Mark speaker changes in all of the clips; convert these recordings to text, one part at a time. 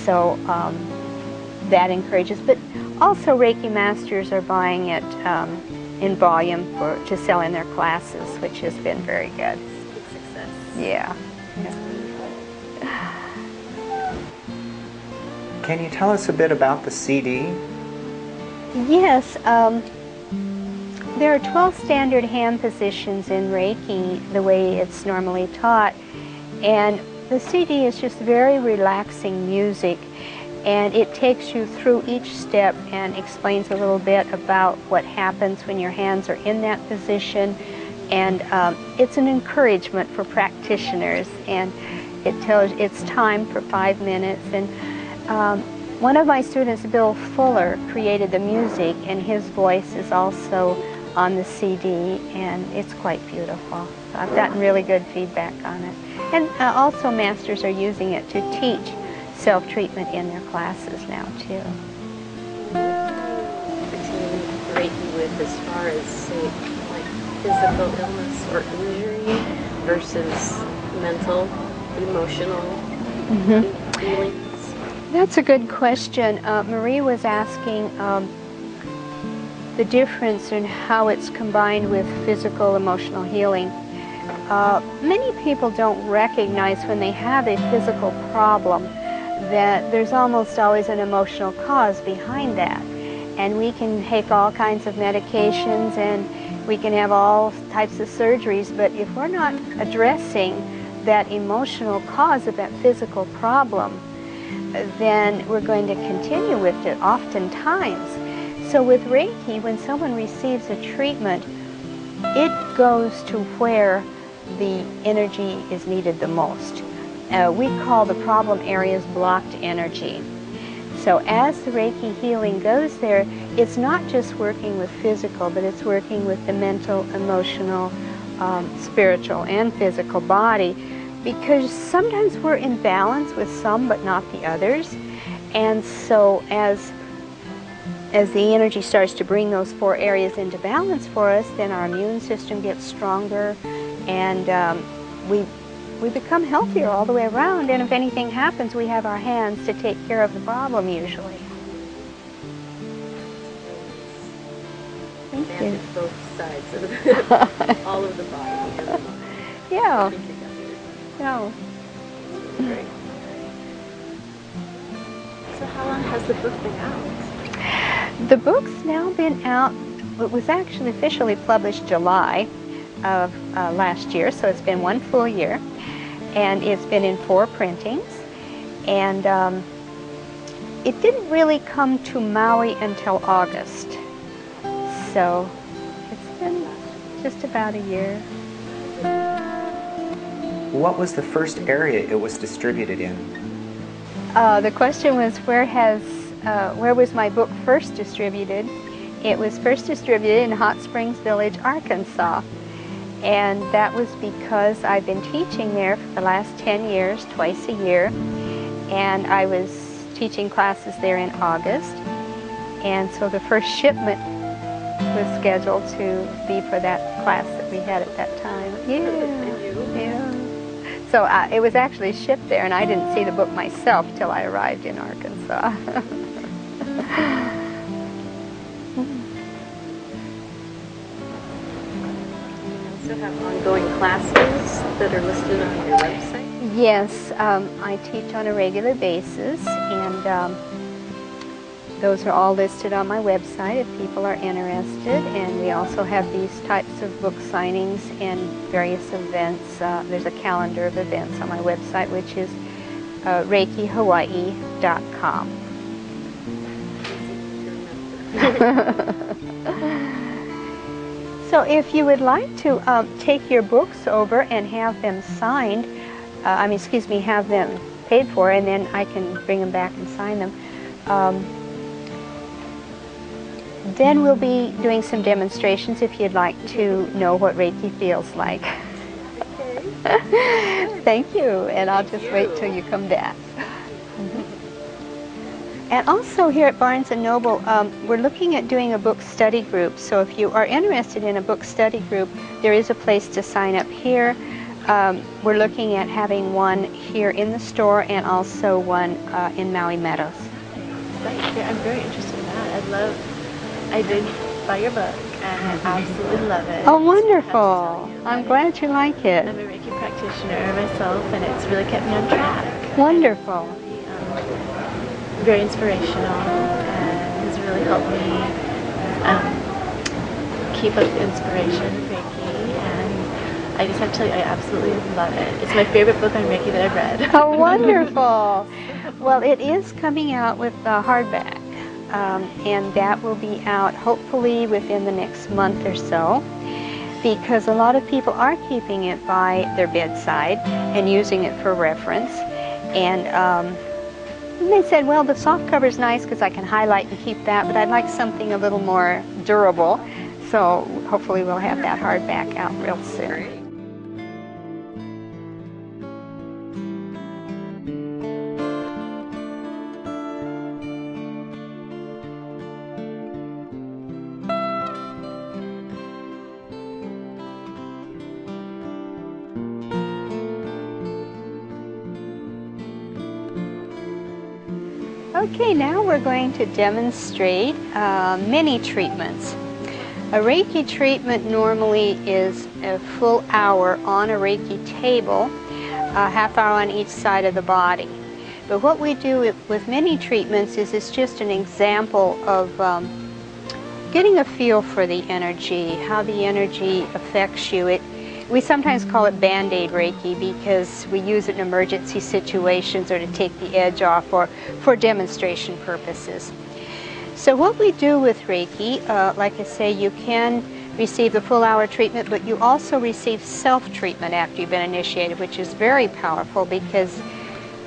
Speaker 1: so that encourages. But also Reiki masters are buying it in volume to sell in their classes, which has been very good.
Speaker 2: Success.
Speaker 1: Yeah.
Speaker 3: Can you tell us a bit about the CD?
Speaker 1: Yes. There are 12 standard hand positions in Reiki, the way it's normally taught. And the CD is just very relaxing music. And it takes you through each step and explains a little bit about what happens when your hands are in that position. And it's an encouragement for practitioners. And it tells it's time for 5 minutes. And one of my students, Bill Fuller, created the music, and his voice is also on the CD, and it's quite beautiful. So I've gotten really good feedback on it. And also masters are using it to teach self-treatment in their classes now, too.
Speaker 2: Reiki with as far as, say, like physical illness or injury versus mental, emotional feelings?
Speaker 1: That's a good question. Marie was asking the difference in how it's combined with physical, emotional healing. Many people don't recognize when they have a physical problem that there's almost always an emotional cause behind that. And we can take all kinds of medications and we can have all types of surgeries, but if we're not addressing that emotional cause of that physical problem, then we're going to continue with it oftentimes. So with Reiki, when someone receives a treatment, it goes to where the energy is needed the most. We call the problem areas blocked energy. So as the Reiki healing goes there, it's not just working with physical, but it's working with the mental, emotional, spiritual, and physical body, because sometimes we're in balance with some but not the others. And so as the energy starts to bring those 4 areas into balance for us, then our immune system gets stronger, and we become healthier all the way around. And if anything happens, we have our hands to take care of the problem usually. Thank you.
Speaker 2: Both sides of all of the body and the mind.
Speaker 1: Yeah. No.
Speaker 2: Great. So how long has the book been out?
Speaker 1: The book's now been out. It was actually officially published July of last year, so it's been 1 full year. And it's been in 4 printings. And it didn't really come to Maui until August. So it's been just about a year.
Speaker 3: What was the first area it was distributed in?
Speaker 1: The question was, where was my book first distributed? It was first distributed in Hot Springs Village, Arkansas. And that was because I've been teaching there for the last 10 years, twice a year. And I was teaching classes there in August. And so the first shipment was scheduled to be for that class that we had at that time. Yeah. So it was actually shipped there, and I didn't see the book myself till I arrived in Arkansas.
Speaker 2: You also have ongoing classes that are listed on your website?
Speaker 1: Yes, I teach on a regular basis, and those are all listed on my website if people are interested. And we also have these types of book signings and various events. There's a calendar of events on my website, which is reikihawaii.com. So if you would like to take your books over and have them signed, have them paid for, and then I can bring them back and sign them. Then we'll be doing some demonstrations if you'd like to know what Reiki feels like. Okay. Thank you, and I'll just wait till you come back. And also here at Barnes & Noble, we're looking at doing a book study group. So if you are interested in a book study group, there is a place to sign up here. We're looking at having one here in the store and also one in Maui Meadows.
Speaker 4: I'm very interested in that. I did buy your book and I absolutely love it.
Speaker 1: Oh, wonderful. I'm glad you like it.
Speaker 4: I'm a Reiki practitioner myself and it's really kept me on track.
Speaker 1: Wonderful.
Speaker 4: Very inspirational and has really helped me keep up the inspiration of Reiki, and I just have to tell you, I absolutely love it. It's my favorite book on Reiki that I've read.
Speaker 1: Oh, wonderful. Well, it is coming out with the hardback, and that will be out hopefully within the next month or so, because a lot of people are keeping it by their bedside and using it for reference. And they said, well, the soft cover is nice because I can highlight and keep that, but I'd like something a little more durable. So hopefully we'll have that hardback out real soon. Okay, now we're going to demonstrate mini treatments. A Reiki treatment normally is a full hour on a Reiki table, a half hour on each side of the body. But what we do with mini treatments is it's just an example of getting a feel for the energy, how the energy affects you. We sometimes call it Band-Aid Reiki because we use it in emergency situations or to take the edge off or for demonstration purposes. So what we do with Reiki, like I say, you can receive the full hour treatment, but you also receive self-treatment after you've been initiated, which is very powerful because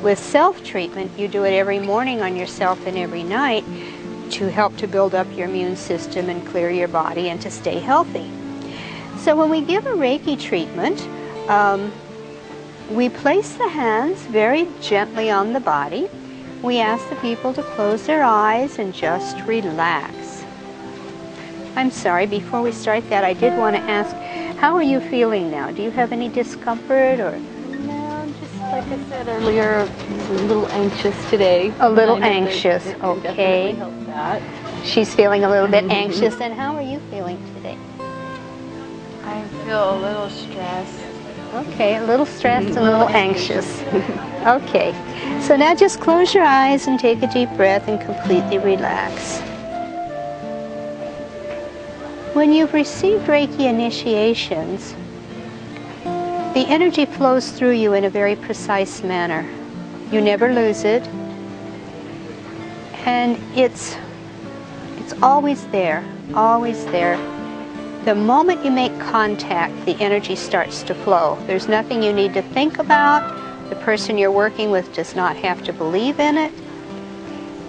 Speaker 1: with self-treatment, you do it every morning on yourself and every night to help to build up your immune system and clear your body and to stay healthy. So when we give a Reiki treatment, we place the hands very gently on the body. We ask the people to close their eyes and just relax. I'm sorry, before we start that, I did want to ask, how are you feeling now? Do you have any discomfort or?
Speaker 2: No, just like I said earlier, a little anxious today.
Speaker 1: A little anxious,
Speaker 2: it
Speaker 1: okay.
Speaker 2: definitely helped that.
Speaker 1: She's feeling a little bit anxious, and how are you feeling today?
Speaker 2: I feel a little stressed.
Speaker 1: Okay, a little stressed and a little anxious. Okay, so now just close your eyes and take a deep breath and completely relax. When you've received Reiki initiations, the energy flows through you in a very precise manner. You never lose it, and it's always there, always there. The moment you make contact, the energy starts to flow. There's nothing you need to think about. The person you're working with does not have to believe in it.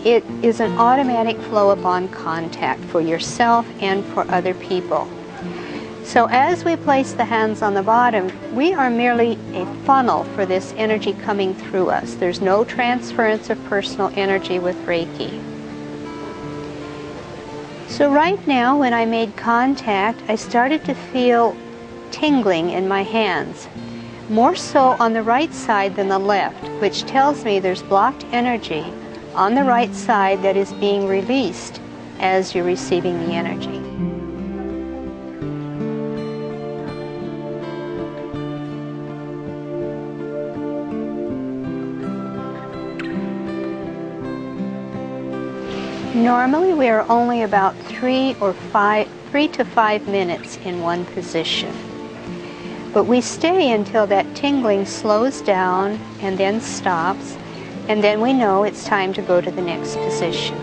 Speaker 1: It is an automatic flow upon contact for yourself and for other people. So as we place the hands on the bottom, we are merely a funnel for this energy coming through us. There's no transference of personal energy with Reiki. So right now, when I made contact, I started to feel tingling in my hands, more so on the right side than the left, which tells me there's blocked energy on the right side that is being released as you're receiving the energy. Normally we are only about 3 to 5 minutes in one position. But we stay until that tingling slows down and then stops, and then we know it's time to go to the next position.